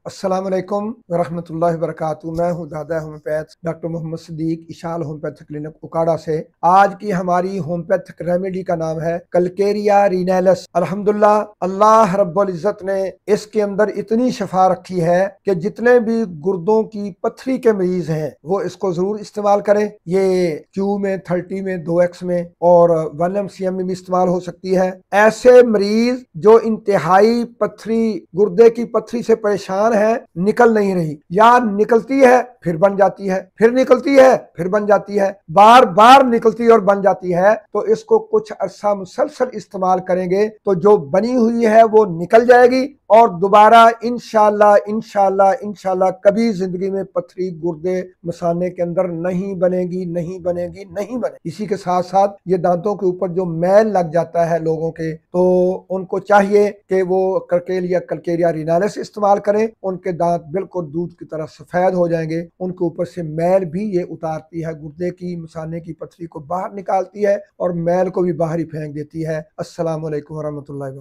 अस्सलाम वालेकुम वरहमतुल्लाहि वबरकातुहू। मैं हूँ दादा homeopath doctor Mohammad Sadiq Ishal homeopathic clinic Ukada से। आज की हमारी होम्योपैथिक रेमेडी का नाम है कलकेरिया रिनेलस। अल्हम्दुलिल्लाह अल्लाह रब्बुल इज़्ज़त ने इसके अंदर इतनी शफा रखी है कि जितने भी गुर्दों की पथरी के मरीज हैं वो इसको जरूर इस्तेमाल करें। ये क्यू में 30 में 2x में और 1 mcm में भी इस्तेमाल हो सकती है। ऐसे मरीज जो इंतहाई पथरी गुर्दे की पथरी से परेशान है, निकल नहीं रही या निकलती है फिर बन जाती है, फिर निकलती है फिर बन जाती है, बार बार निकलती और बन जाती है, तो इसको कुछ अरसा मुसलसल इस्तेमाल करेंगे तो जो बनी हुई है वो निकल जाएगी और दोबारा इंशाल्लाह इंशाल्लाह इंशाल्लाह कभी जिंदगी में पथरी गुर्दे मसाने के अंदर नहीं बनेगी, नहीं बनेगी, नहीं बनेगी। इसी के साथ साथ ये दांतों के ऊपर जो मैल लग जाता है लोगों के, तो उनको चाहिए कि वो कलकेरिया रिनालिस इस्तेमाल करें। उनके दांत बिल्कुल दूध की तरह सफेद हो जाएंगे। उनके ऊपर से मैल भी ये उतारती है, गुर्दे की मसाने की पथरी को बाहर निकालती है और मैल को भी बाहर ही फेंक देती है। अस्सलाम वालेकुम वरहमतुल्लाहि।